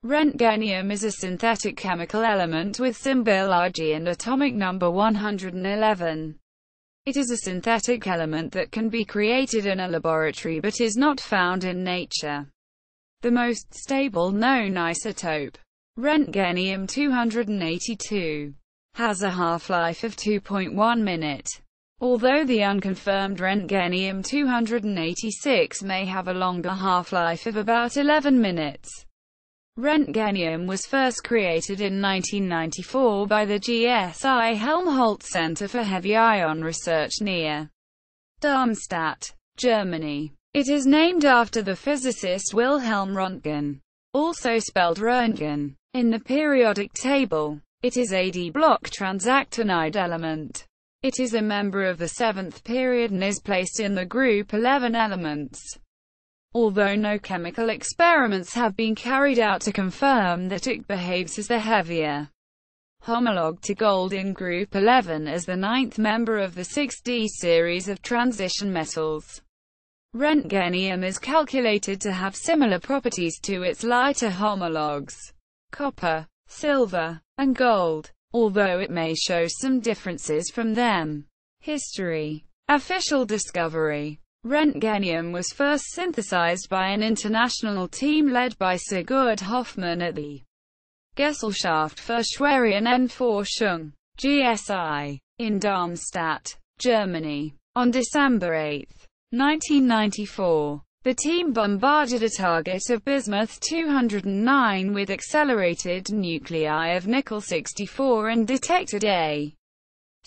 Roentgenium is a synthetic chemical element with symbol Rg and atomic number 111. It is a synthetic element that can be created in a laboratory but is not found in nature. The most stable known isotope, Roentgenium-282, has a half-life of 2.1 minutes. Although the unconfirmed Roentgenium-286 may have a longer half-life of about 11 minutes. Roentgenium was first created in 1994 by the GSI Helmholtz Centre for Heavy Ion Research near Darmstadt, Germany. It is named after the physicist Wilhelm Röntgen, also spelled Roentgen, in the periodic table. It is a D-block transactinide element. It is a member of the 7th period and is placed in the group 11 elements. Although no chemical experiments have been carried out to confirm that it behaves as the heavier homologue to gold in group 11 as the 9th member of the 6D series of transition metals. Roentgenium is calculated to have similar properties to its lighter homologues, copper, silver, and gold, although it may show some differences from them. History. Official discovery. Roentgenium was first synthesized by an international team led by Sigurd Hoffmann at the Gesellschaft für Schwere Forschung, GSI, in Darmstadt, Germany. On December 8, 1994, the team bombarded a target of bismuth-209 with accelerated nuclei of nickel-64 and detected a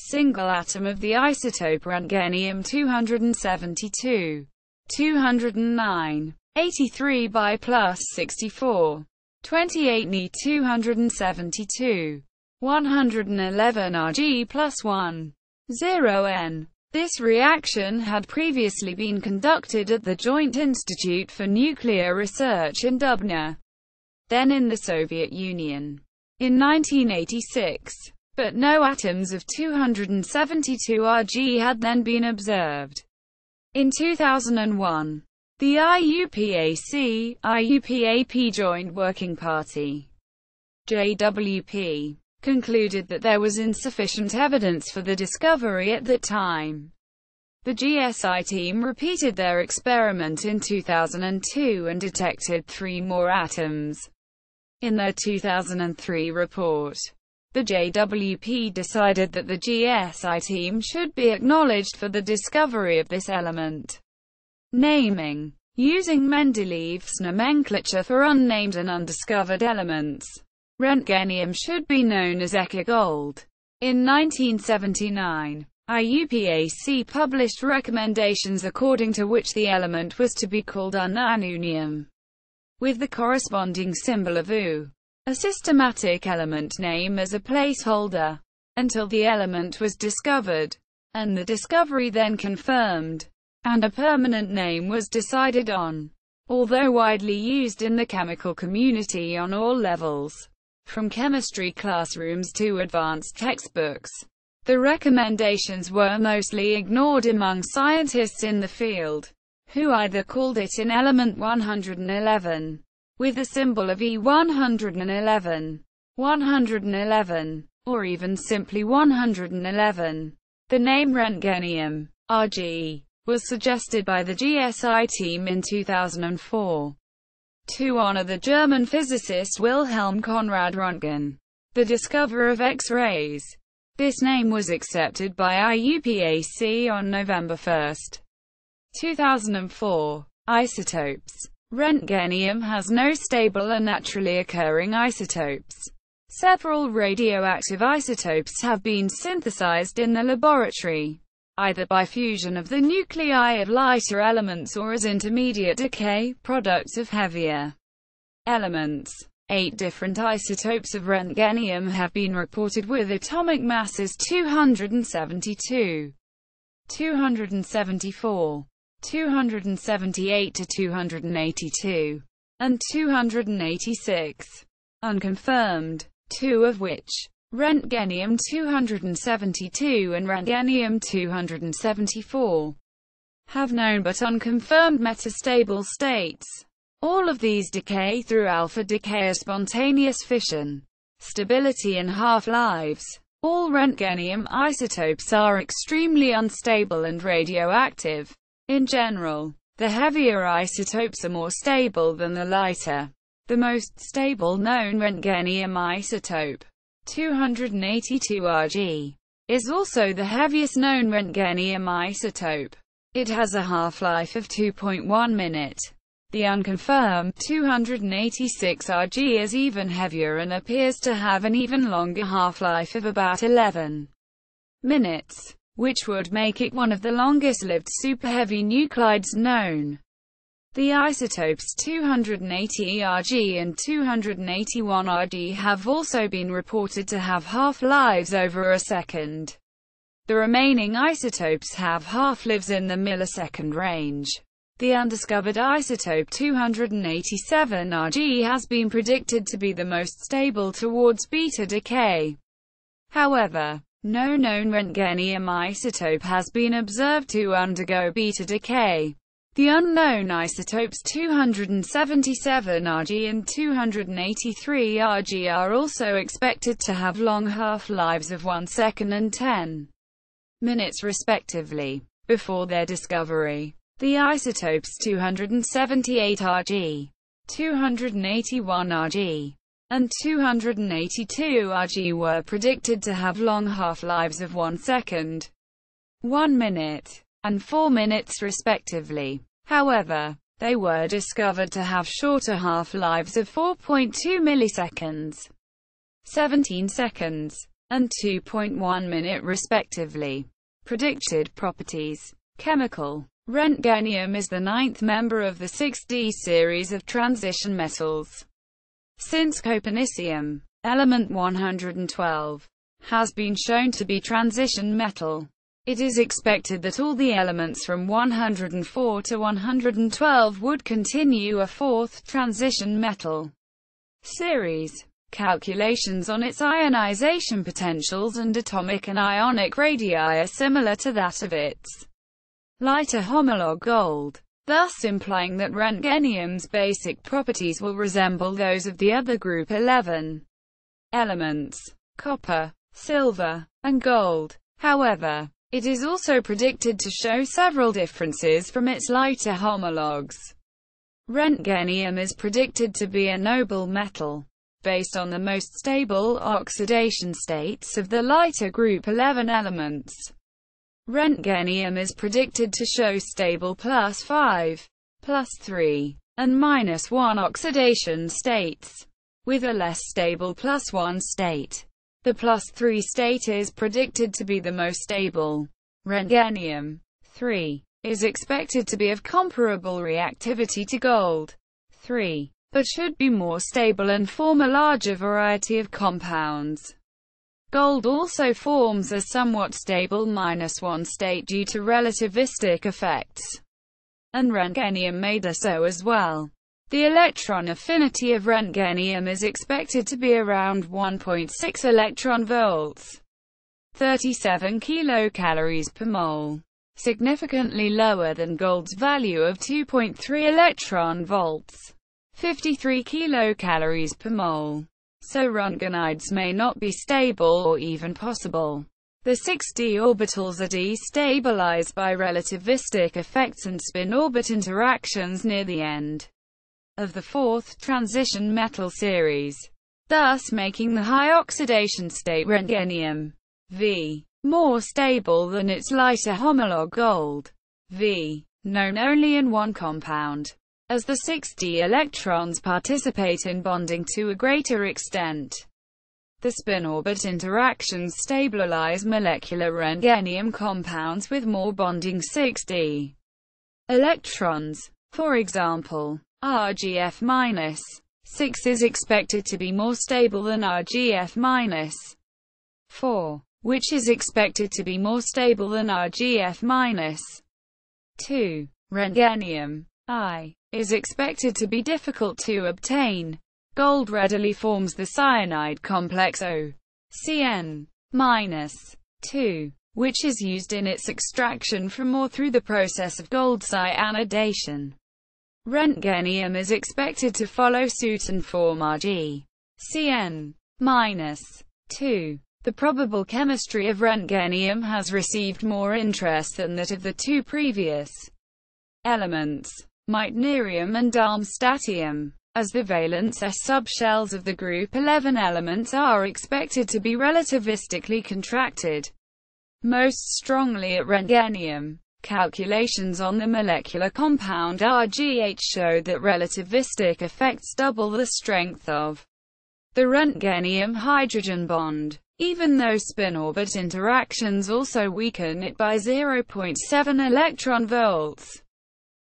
single atom of the isotope Roentgenium-272, 209, 83 by plus 64, 28 Ni-272, 111 Rg plus 1, 0 N. This reaction had previously been conducted at the Joint Institute for Nuclear Research in Dubna, then in the Soviet Union, in 1986. But no atoms of 272 Rg had then been observed. In 2001, the IUPAC Joint Working Party (JWP) concluded that there was insufficient evidence for the discovery at that time. The GSI team repeated their experiment in 2002 and detected 3 more atoms. In their 2003 report, the JWP decided that the GSI team should be acknowledged for the discovery of this element. Naming. Using Mendeleev's nomenclature for unnamed and undiscovered elements, Roentgenium should be known as Eka gold. In 1979, IUPAC published recommendations according to which the element was to be called unconfirmed, with the corresponding symbol of U. A systematic element name as a placeholder, until the element was discovered, and the discovery then confirmed, and a permanent name was decided on. Although widely used in the chemical community on all levels, from chemistry classrooms to advanced textbooks, the recommendations were mostly ignored among scientists in the field, who either called it in element 111, with the symbol of E111, 111, or even simply 111. The name Roentgenium, Rg, was suggested by the GSI team in 2004 to honor the German physicist Wilhelm Conrad Röntgen, the discoverer of X-rays. This name was accepted by IUPAC on November 1, 2004. Isotopes. Roentgenium has no stable or naturally occurring isotopes. Several radioactive isotopes have been synthesized in the laboratory, either by fusion of the nuclei of lighter elements or as intermediate decay products of heavier elements. 8 different isotopes of Roentgenium have been reported with atomic masses 272, 274, 278 to 282, and 286. Unconfirmed, 2 of which, Roentgenium-272 and Roentgenium-274, have known but unconfirmed metastable states. All of these decay through alpha decay or spontaneous fission. Stability and half-lives. All Roentgenium isotopes are extremely unstable and radioactive. In general, the heavier isotopes are more stable than the lighter. The most stable known Roentgenium isotope, 282 Rg, is also the heaviest known Roentgenium isotope. It has a half-life of 2.1 minutes. The unconfirmed 286 Rg is even heavier and appears to have an even longer half-life of about 11 minutes, which would make it one of the longest-lived superheavy nuclides known. The isotopes 280 Rg and 281 Rg have also been reported to have half-lives over a second. The remaining isotopes have half-lives in the millisecond range. The undiscovered isotope 287 Rg has been predicted to be the most stable towards beta decay. However, no known Roentgenium isotope has been observed to undergo beta decay. The unknown isotopes 277 Rg and 283 Rg are also expected to have long half-lives of 1 second and 10 minutes respectively. Before their discovery, the isotopes 278 Rg, 281 Rg, and 282 Rg were predicted to have long half-lives of 1 second, 1 minute, and 4 minutes respectively. However, they were discovered to have shorter half-lives of 4.2 milliseconds, 17 seconds, and 2.1 minute respectively. Predicted properties. Chemical. Roentgenium is the 9th member of the 6D series of transition metals. Since copernicium, element 112, has been shown to be transition metal, it is expected that all the elements from 104 to 112 would continue a 4th transition metal series. Calculations on its ionization potentials and atomic and ionic radii are similar to that of its lighter homologue gold, thus implying that Roentgenium's basic properties will resemble those of the other group 11 elements, copper, silver, and gold. However, it is also predicted to show several differences from its lighter homologues. Roentgenium is predicted to be a noble metal, based on the most stable oxidation states of the lighter group 11 elements. Roentgenium is predicted to show stable +5, +3, and -1 oxidation states, with a less stable +1 state. The +3 state is predicted to be the most stable. Roentgenium 3 is expected to be of comparable reactivity to gold 3, but should be more stable and form a larger variety of compounds. Gold also forms a somewhat stable -1 state due to relativistic effects, and Roentgenium may do so as well. The electron affinity of Roentgenium is expected to be around 1.6 electron volts, 37 kilocalories per mole, significantly lower than gold's value of 2.3 electron volts, 53 kilocalories per mole. So Roentgenides may not be stable or even possible. The 6d orbitals are destabilized by relativistic effects and spin-orbit interactions near the end of the 4th transition metal series, thus making the high oxidation state Roentgenium V more stable than its lighter homologue gold V, known only in one compound. As the 6d electrons participate in bonding to a greater extent, the spin-orbit interactions stabilize molecular Roentgenium compounds with more bonding 6d electrons. For example, RgF-6 is expected to be more stable than RgF-4, which is expected to be more stable than RgF-2. Roentgenium I is expected to be difficult to obtain. Gold readily forms the cyanide complex OCN-2, which is used in its extraction from ore through the process of gold cyanidation. Roentgenium is expected to follow suit and form Rg. Cn-2. The probable chemistry of Roentgenium has received more interest than that of the two previous elements, meitnerium and darmstadtium, as the valence S subshells of the group 11 elements are expected to be relativistically contracted most strongly at Roentgenium. Calculations on the molecular compound RGH show that relativistic effects double the strength of the Roentgenium hydrogen bond, even though spin-orbit interactions also weaken it by 0.7 electron volts,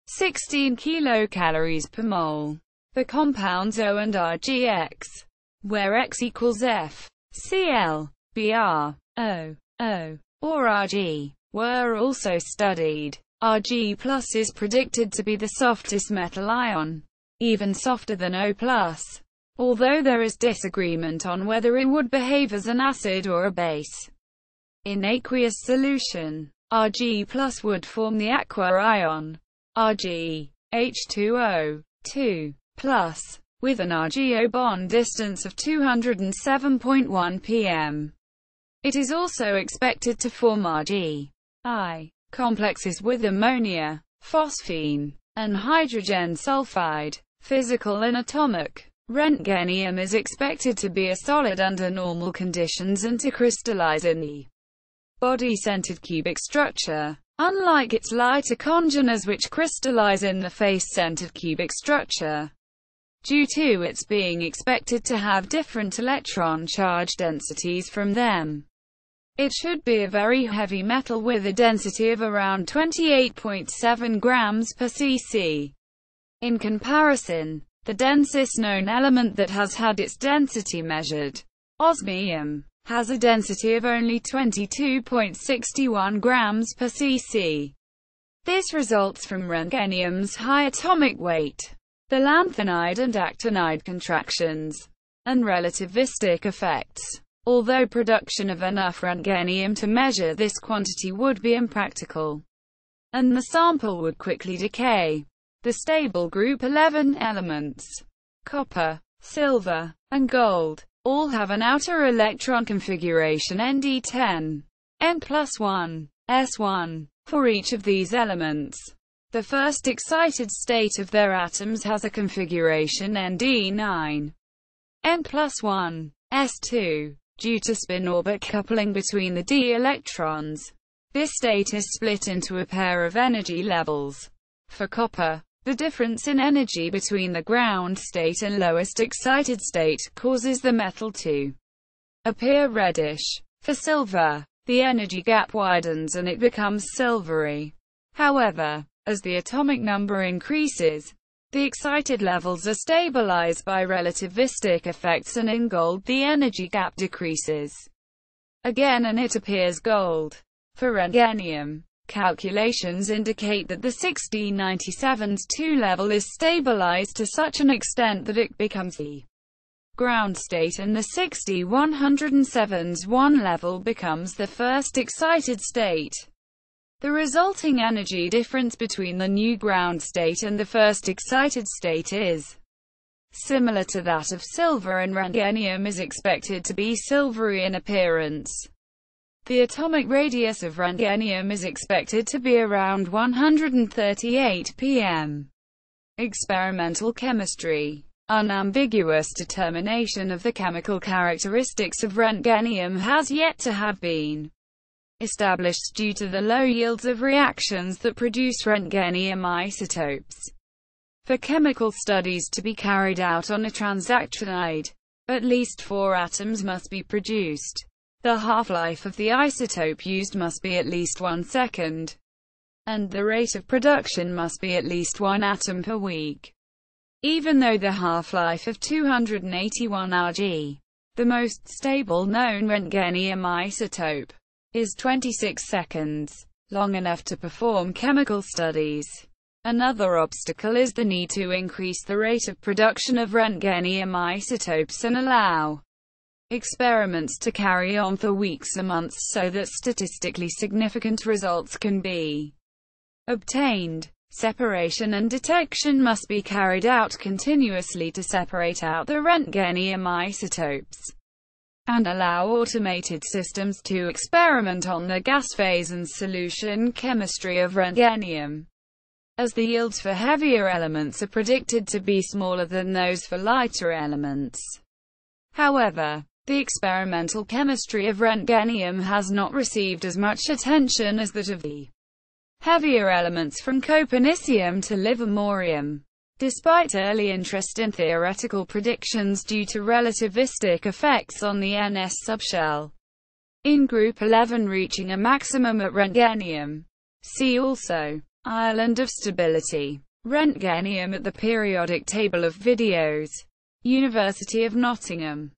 16 kilocalories per mole. The compounds O and RGX, where X equals F, Cl, Br, O, or Rg, were also studied. Rg+ is predicted to be the softest metal ion, even softer than O+, although there is disagreement on whether it would behave as an acid or a base. In aqueous solution, Rg+ would form the aqua ion, Rg, H2O, 2+, with an RgO bond distance of 207.1 pm. It is also expected to form Rg I complexes with ammonia, phosphine, and hydrogen sulfide. Physical and atomic. Roentgenium is expected to be a solid under normal conditions and to crystallize in the body-centered cubic structure, unlike its lighter congeners which crystallize in the face-centered cubic structure. Due to its being expected to have different electron charge densities from them, it should be a very heavy metal with a density of around 28.7 grams per cc. In comparison, the densest known element that has had its density measured, osmium, has a density of only 22.61 grams per cc. This results from Roentgenium's high atomic weight, the lanthanide and actinide contractions, and relativistic effects. Although production of enough Roentgenium to measure this quantity would be impractical, and the sample would quickly decay, the stable group 11 elements, copper, silver, and gold, all have an outer electron configuration Nd10, N+1, S1, for each of these elements. The first excited state of their atoms has a configuration Nd9, N+1, S2. Due to spin-orbit coupling between the d electrons, this state is split into a pair of energy levels. For copper, the difference in energy between the ground state and lowest excited state causes the metal to appear reddish. For silver, the energy gap widens and it becomes silvery. However, as the atomic number increases, the excited levels are stabilized by relativistic effects, and in gold the energy gap decreases again and it appears gold. For Roentgenium, calculations indicate that the 1697's 2 level is stabilized to such an extent that it becomes the ground state, and the 6107's 1 level becomes the first excited state. The resulting energy difference between the new ground state and the first excited state is similar to that of silver, and Roentgenium is expected to be silvery in appearance. The atomic radius of Roentgenium is expected to be around 138 pm. Experimental chemistry. Unambiguous determination of the chemical characteristics of Roentgenium has yet to have been established due to the low yields of reactions that produce Roentgenium isotopes. For chemical studies to be carried out on a transactinide, at least 4 atoms must be produced. The half-life of the isotope used must be at least 1 second, and the rate of production must be at least 1 atom per week. Even though the half-life of 281 Rg, the most stable known Roentgenium isotope, is 26 seconds, long enough to perform chemical studies. Another obstacle is the need to increase the rate of production of Roentgenium isotopes and allow experiments to carry on for weeks or months so that statistically significant results can be obtained. Separation and detection must be carried out continuously to separate out the Roentgenium isotopes, and allow automated systems to experiment on the gas phase and solution chemistry of Roentgenium, as the yields for heavier elements are predicted to be smaller than those for lighter elements. However, the experimental chemistry of Roentgenium has not received as much attention as that of the heavier elements from copernicium to livermorium. Despite early interest in theoretical predictions due to relativistic effects on the NS subshell, in group 11 reaching a maximum at Roentgenium. See also island of stability. Roentgenium at the periodic table of videos. University of Nottingham.